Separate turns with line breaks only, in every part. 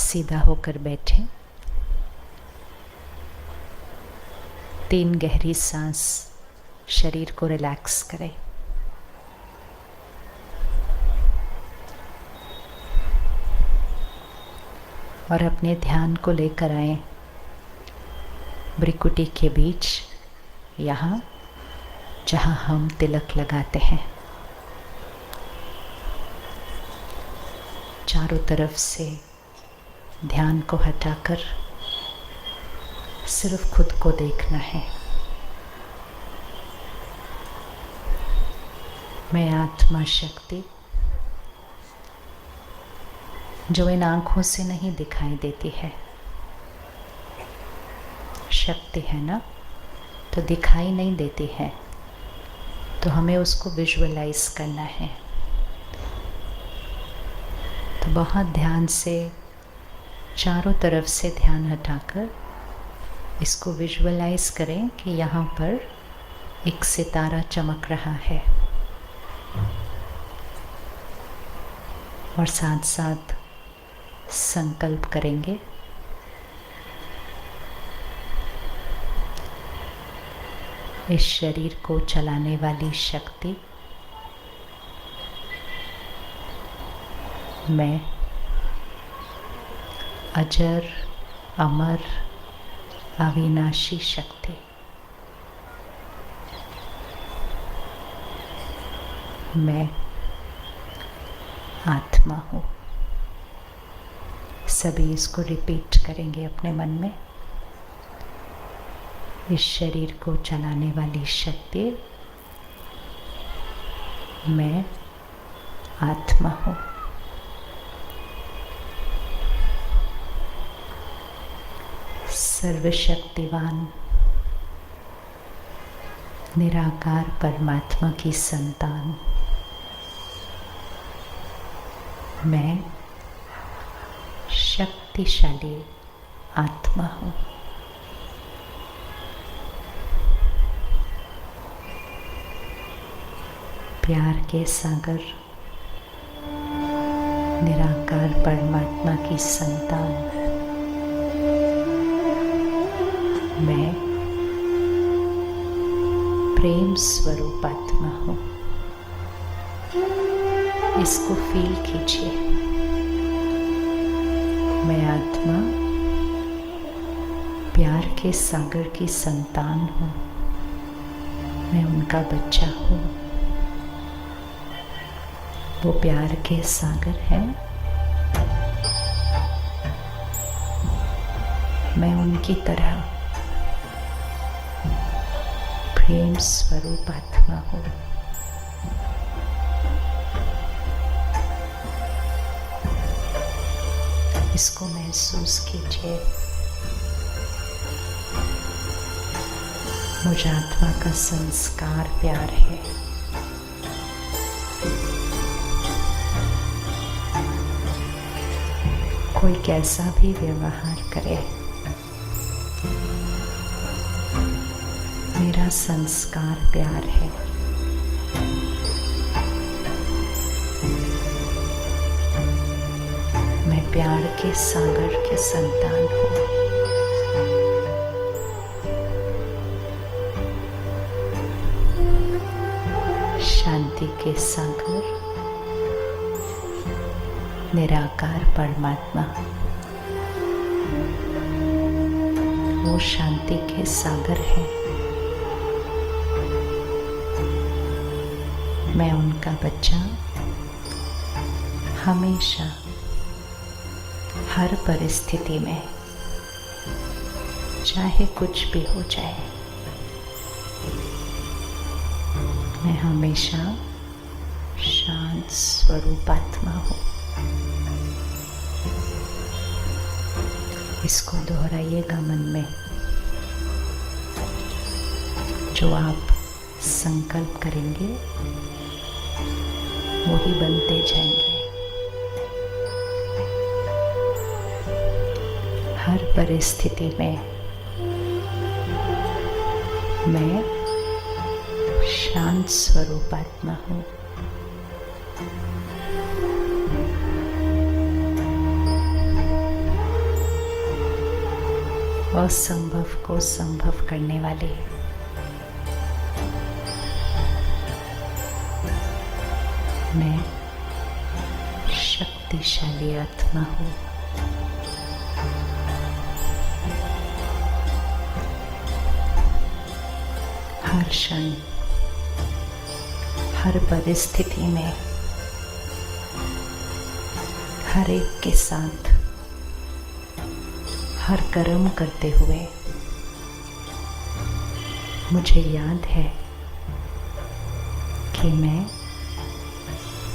सीधा होकर बैठें। 3 गहरी सांस शरीर को रिलैक्स करें। और अपने ध्यान को लेकर आए भ्रिकुटी के बीच, यहाँ जहाँ हम तिलक लगाते हैं। चारों तरफ से ध्यान को हटाकर सिर्फ खुद को देखना है। मैं आत्मा शक्ति जो इन आँखों से नहीं दिखाई देती है। शक्ति है ना, तो दिखाई नहीं देती है, तो हमें उसको विजुअलाइज करना है। तो बहुत ध्यान से चारों तरफ से ध्यान हटाकर इसको विजुअलाइज करें कि यहाँ पर एक सितारा चमक रहा है। और साथ साथ संकल्प करेंगे इस शरीर को चलाने वाली शक्ति मैं अजर अमर अविनाशी शक्ति मैं आत्मा हूँ। सभी इसको रिपीट करेंगे अपने मन में। इस शरीर को चलाने वाली शक्ति मैं आत्मा हूँ। सर्वशक्तिवान निराकार परमात्मा की संतान मैं शक्तिशाली आत्मा हूँ। प्यार के सागर निराकार परमात्मा की संतान मैं प्रेम स्वरूप आत्मा हूँ। इसको फील कीजिए। मैं आत्मा प्यार के सागर की संतान हूँ। मैं उनका बच्चा हूँ। वो प्यार के सागर हैं, मैं उनकी तरह प्रेम स्वरूप आत्मा हूँ। इसको महसूस कीजिए। मुझ आत्मा का संस्कार प्यार है। कोई कैसा भी व्यवहार करे, मेरा संस्कार प्यार है। मैं प्यार के सागर की संतान हूँ। शांति के सागर निराकार परमात्मा वो शांति के सागर है। मैं उनका बच्चा हमेशा हर परिस्थिति में, चाहे कुछ भी हो जाए, मैं हमेशा शांत स्वरूप आत्मा हूँ। इसको दोहराइएगा मन में। जो आप संकल्प करेंगे वही बनते जाएंगे। हर परिस्थिति में मैं शांत स्वरूप आत्मा हूँ। असंभव को संभव करने वाले मैं शक्तिशाली आत्मा हूँ। हर क्षण, हर परिस्थिति में, हर एक के साथ, हर कर्म करते हुए मुझे याद है कि मैं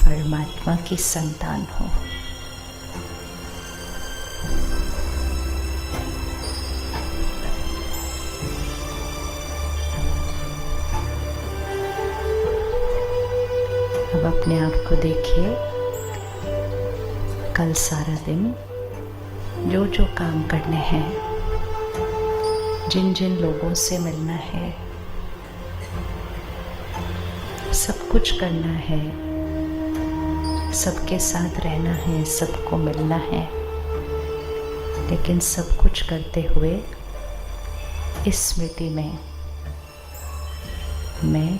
परमात्मा की संतान हूँ। अब अपने आप को देखिए, कल सारा दिन जो जो काम करने हैं, जिन जिन लोगों से मिलना है, सब कुछ करना है, सबके साथ रहना है, सबको मिलना है, लेकिन सब कुछ करते हुए इस स्मृति में मैं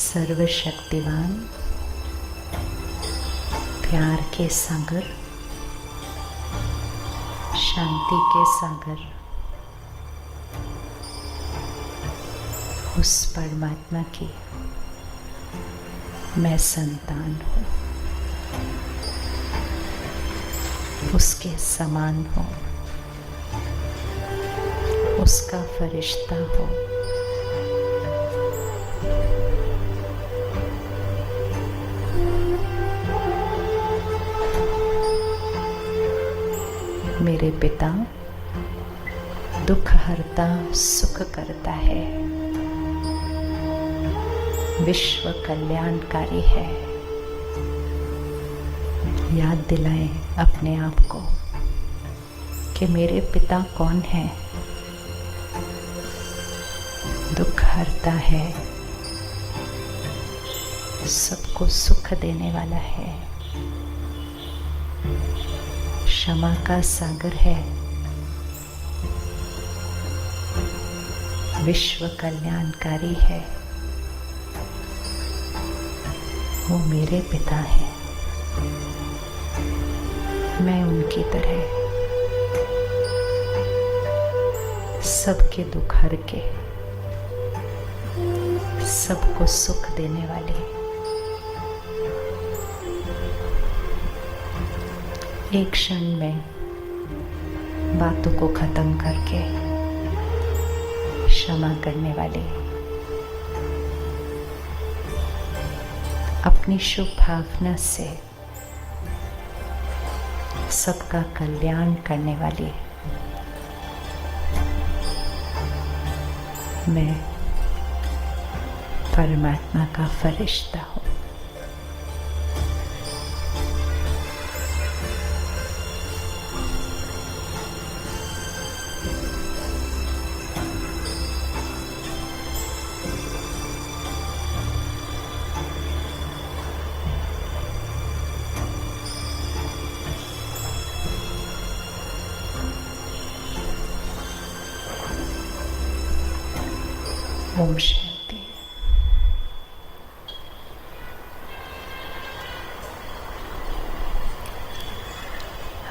सर्वशक्तिवान प्यार के सागर, शांति के सागर, उस परमात्मा की मैं संतान हूँ, उसके समान हूँ, उसका फरिश्ता हूँ। मेरे पिता दुख हरता सुख करता है, विश्व कल्याणकारी है। याद दिलाएं अपने आप को कि मेरे पिता कौन है। दुख हरता है, सबको सुख देने वाला है, क्षमा का सागर है, विश्व कल्याणकारी है। वो मेरे पिता हैं, मैं उनकी तरह सबके दुख हर के, सबको सुख देने वाले। एक क्षण में बातों को खत्म करके क्षमा करने वाले, अपनी शुभ भावना से सबका कल्याण करने वाली मैं परमात्मा का फरिश्ता हूँ। ओम शांति।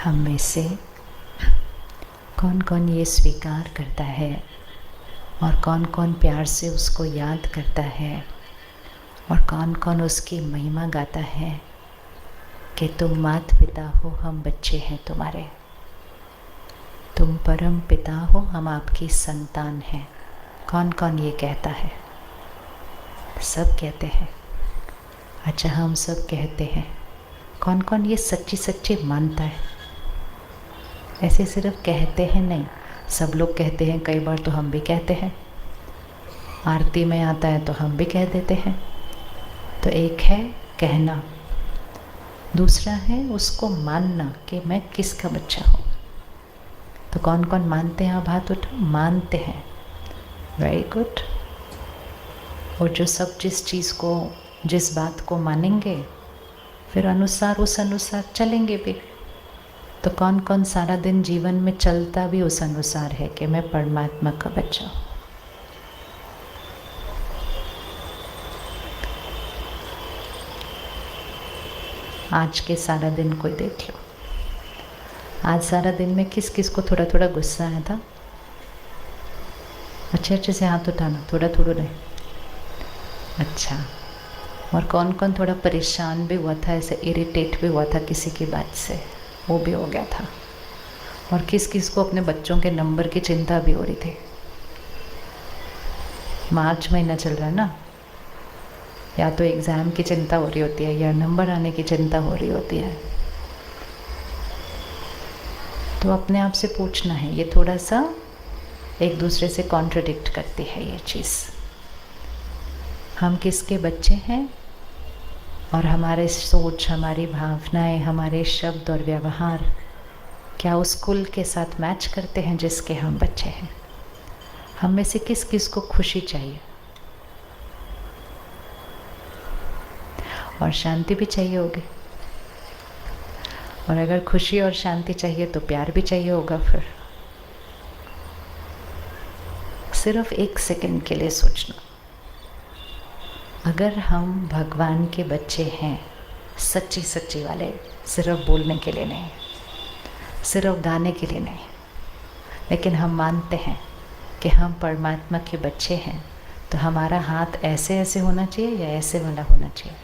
हम में से कौन कौन ये स्वीकार करता है और कौन कौन प्यार से उसको याद करता है और कौन कौन उसकी महिमा गाता है कि तुम माता पिता हो, हम बच्चे हैं तुम्हारे, तुम परम पिता हो, हम आपकी संतान हैं। कौन कौन ये कहता है? सब कहते हैं। अच्छा, हम सब कहते हैं। कौन कौन ये सच्ची सच्ची मानता है? ऐसे सिर्फ कहते हैं नहीं, सब लोग कहते हैं, कई बार तो हम भी कहते हैं। आरती में आता है तो हम भी कह देते हैं। तो एक है कहना, दूसरा है उसको मानना कि मैं किसका बच्चा हूँ। तो कौन कौन मानते हैं? अब हाथ उठाओ। मानते हैं, वेरी गुड। और जो सब जिस चीज़ को, जिस बात को मानेंगे, फिर उस अनुसार चलेंगे भी। तो कौन कौन सारा दिन जीवन में चलता भी उस अनुसार है कि मैं परमात्मा का बच्चा हूँ। आज के सारा दिन कोई देख लो, आज सारा दिन में किस किस को थोड़ा थोड़ा गुस्सा आया था? अच्छे से हाथ उठाना, थोड़ा थोड़ा नहीं। अच्छा, और कौन कौन थोड़ा परेशान भी हुआ था, ऐसे इरिटेट भी हुआ था किसी की बात से, वो भी हो गया था। और किस किस को अपने बच्चों के नंबर की चिंता भी हो रही थी। मार्च महीना चल रहा है ना, या तो एग्ज़ाम की चिंता हो रही होती है या नंबर आने की चिंता हो रही होती है। तो अपने आप से पूछना है, ये थोड़ा सा एक दूसरे से कॉन्ट्रडिक्ट करती है ये चीज़। हम किसके बच्चे हैं और हमारे सोच, हमारी भावनाएं, हमारे शब्द और व्यवहार क्या उस कुल के साथ मैच करते हैं जिसके हम बच्चे हैं? हम में से किस किस को खुशी चाहिए और शांति भी चाहिए होगी? और अगर खुशी और शांति चाहिए तो प्यार भी चाहिए होगा। फिर सिर्फ एक सेकंड के लिए सोचना, अगर हम भगवान के बच्चे हैं, सच्ची सच्ची वाले, सिर्फ बोलने के लिए नहीं, सिर्फ गाने के लिए नहीं, लेकिन हम मानते हैं कि हम परमात्मा के बच्चे हैं, तो हमारा हाथ ऐसे ऐसे होना चाहिए या ऐसे वाला होना चाहिए?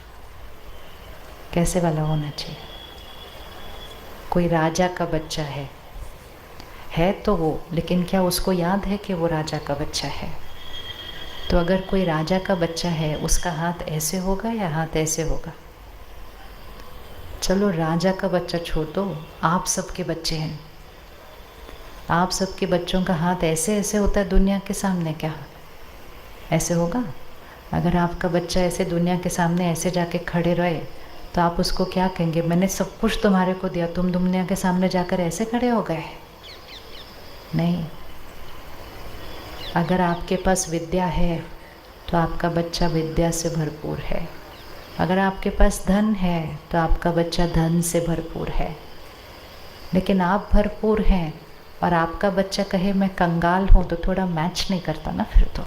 कैसे वाला होना चाहिए? कोई राजा का बच्चा है तो वो, लेकिन क्या उसको याद है कि वो राजा का बच्चा है? तो अगर कोई राजा का बच्चा है, उसका हाथ ऐसे होगा या हाथ ऐसे होगा? चलो राजा का बच्चा छोड़ दो, आप सबके बच्चे हैं, आप सबके बच्चों का हाथ ऐसे ऐसे होता है दुनिया के सामने, क्या ऐसे होगा? अगर आपका बच्चा ऐसे दुनिया के सामने ऐसे जाके खड़े रहे तो आप उसको क्या कहेंगे? मैंने सब कुछ तुम्हारे को दिया, तुम दुनिया के सामने जाकर ऐसे खड़े हो गए? नहीं। अगर आपके पास विद्या है तो आपका बच्चा विद्या से भरपूर है। अगर आपके पास धन है तो आपका बच्चा धन से भरपूर है। लेकिन आप भरपूर हैं और आपका बच्चा कहे मैं कंगाल हूँ, तो थोड़ा मैच नहीं करता ना फिर तो।